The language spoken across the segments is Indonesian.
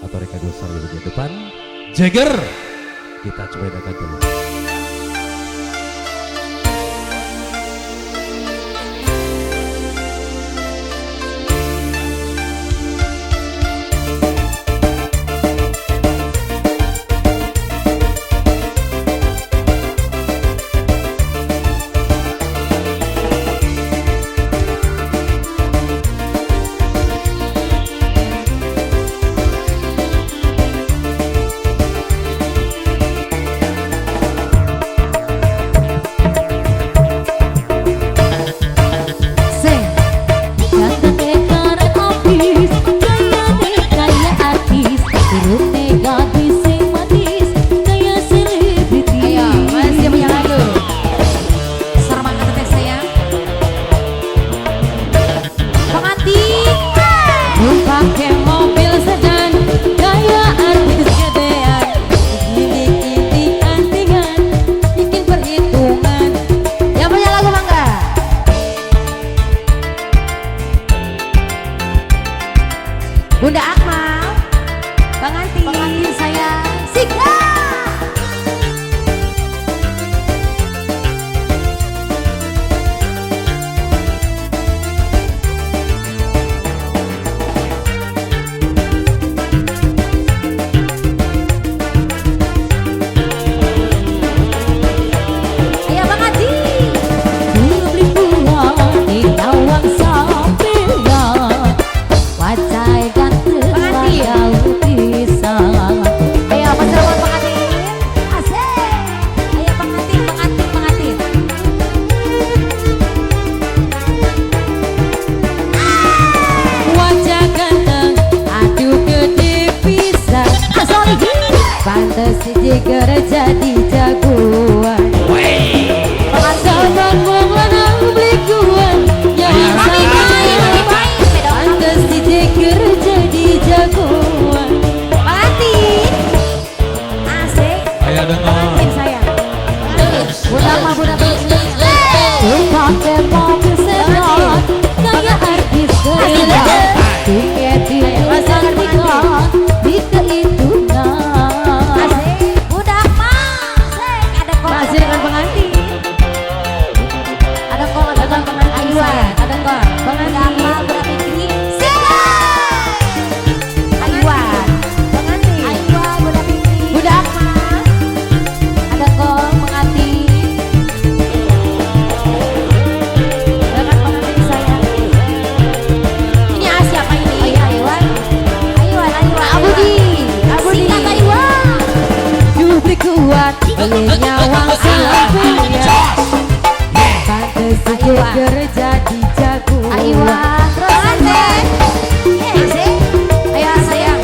atau Rika Gusar di bagian depan. Jagger, kita coba dengarkan dulu. Bunda Akmal, pengantin saya, Sika. Ayo Bang Adi. Dulu beli buah di Lawang Sampean, wacai pantes Jagger jadi jagoan. Pengantin mau lanang beli kuan, jangan sampai pantes Jagger jadi jagoan. Pengantin, asik. Ayo dengar. Pengantin saya. Bunda mah bunda pakai mobil sedan, kayak artis keren. Tiket di nikah di kehitungan. Masih dengan pengantin. Ada kok, ada pengantin. Ayuan, ada kok. Pengantin. Berapiti. Sika. Ayuan. Pengantin. Ayuan, berapiti. Budak mah. Ada kok pengantin. Dengan pengantin saya. Ini siapa ini? Ayuan. Ayuan, Ayuan. Abudi. Abudi. Sika Ayuan. Dubli kuat. Nyawang Sampean, pantes Jagger jadi jago. Ayuan, terus asik. Ayo sayang,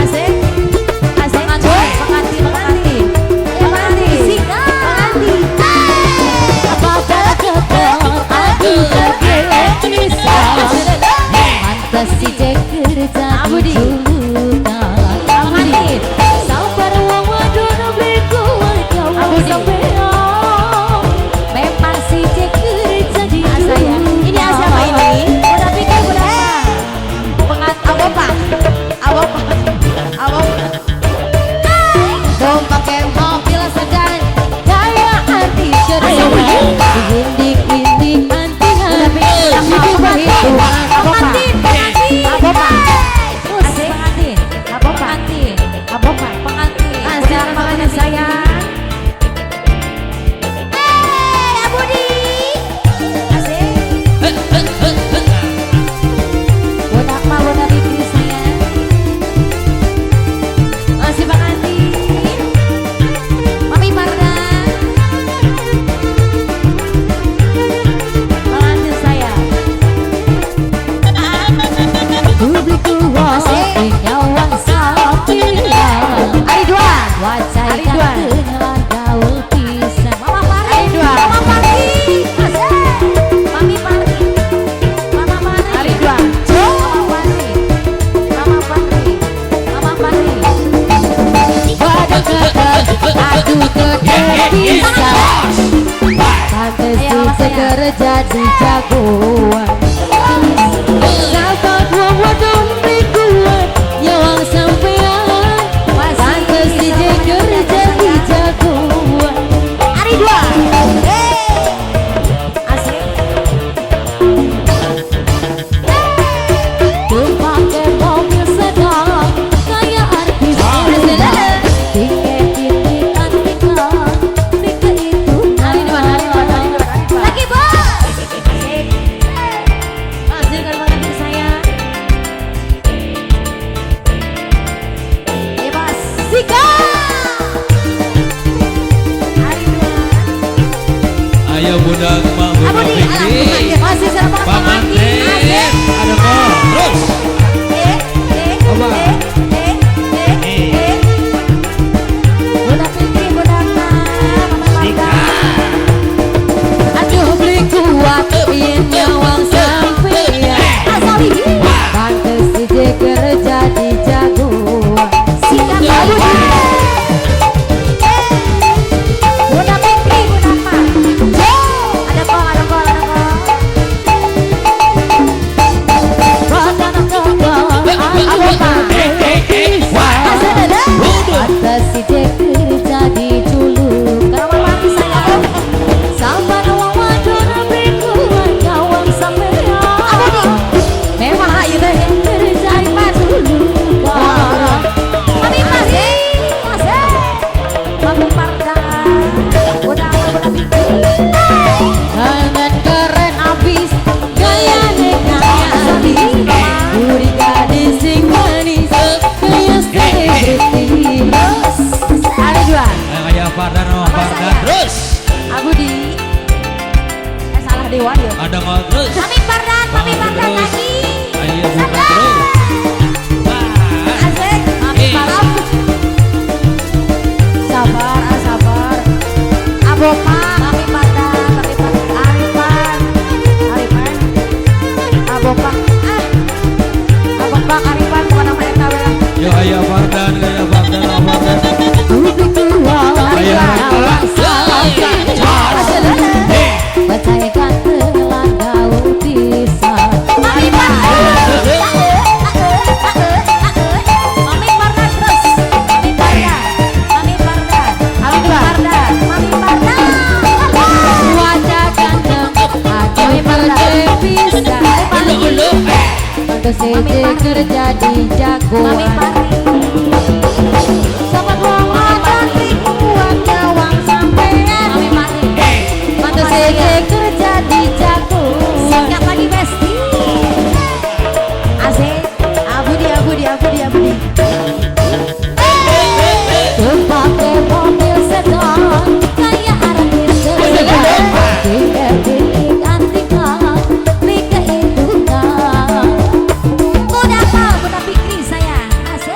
asik, asik. Pengantin, pengantin, pengantin, Sika, pengantin. Apa kata aku tergelisah, pantes Jagger jadi julukan. Pengantin, sabar wong wadon beli memang si Jagger jadi saya. Ini siapa ini? Udah pikir udah. Pengantin apa? Apa? Dong pakai mobil sedan, gaya artis keren. Indik antingan. Udah pikir apa? Pengantin. Apa? Asik pengantin. Apa pengantin? Apa pengantin? Asik pengantin saya. Jagger jadi jagoan. Sahabat wong wadon beli kuat, nyawang sampean. budak Mama Abu di Fikri. masih sama Pak Manten. Ada kok. Terus. Apa? Budak Fikri, budak Mama. Aduh beli kuat yen nyawang sampean. Asali pantes si Jeger jadi jagoan. Sikat Abu di. Budak Fikri, budak Mama. Ada kok, ada kok, ada kok. Atas si Jeger jadi juluk kawan mati saya sabar wawadon berkuat kawan sampean memang ayu deh terjadi juluk mami masih mami parda udah dengan keren abis gaya nekanya budi gadis sing manis kaya selebriti ada dua Ayah Fardan sama Fardan. Terus. Abu di salah dewa ya Ada kok terus. mami pardan lagi Ayo buka terus. Wah. asik mami pardan sabar abopa mami pardan Arifan abopa abopa Arifan bukan nama eta we Yo Ayah Fardan, Ayah Fardan, Ayah Fardan. Bacaikan telan daun pisang mami pardan mami pardan terus mami pardan wajah ganteng mami pardan pisang pantes Jeger jadi jagoan sobat wong cantik kuat gawang sampean pantes Jeger jadi jagoan singkat lagi besti asik abudi Kepake mobil sedan kayak artis sedan Bikin antika Rika itu kan Budak Fikri saya asik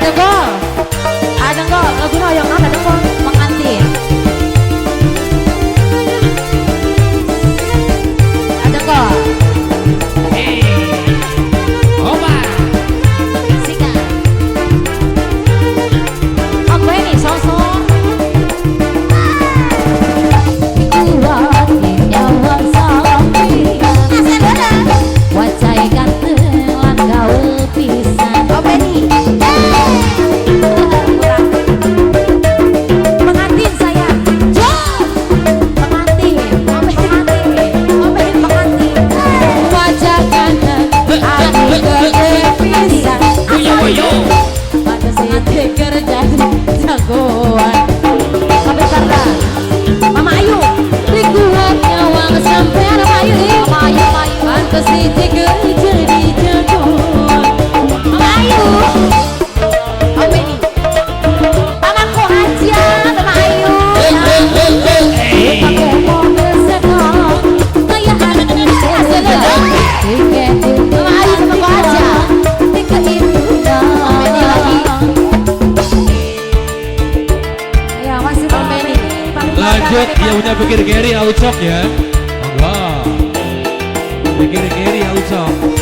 ada gol. Ada gol. Lagu yang ada gol. Pengantin. Ada gol. Oba. Sikat. Apa ini sosok? Kuat nyawa sampeyan. Wacai kantelan gawe pisan. Apa ini? Pengantin saya. Jom. Pengantin. Pengantin. Wajah kanten adi gawe pisan. Pada sini kerja jagoan. Sampai karena Mama Ayu, lingkungan nyawang sampai Mama Ayu, pantas kerja jadi jagoan. Mama Ayu, apa ini? Pamanku aja, Mama Ayu. Pakai mobil sedang, kayak anak sedang. Mama Ayu sama aku aja. Tiga itu dah. Ini lagi. Ya masih Mama ini. Lanjut dia punya pikir Gary Aucok ya. Monggo. Pikir Gary Aucok.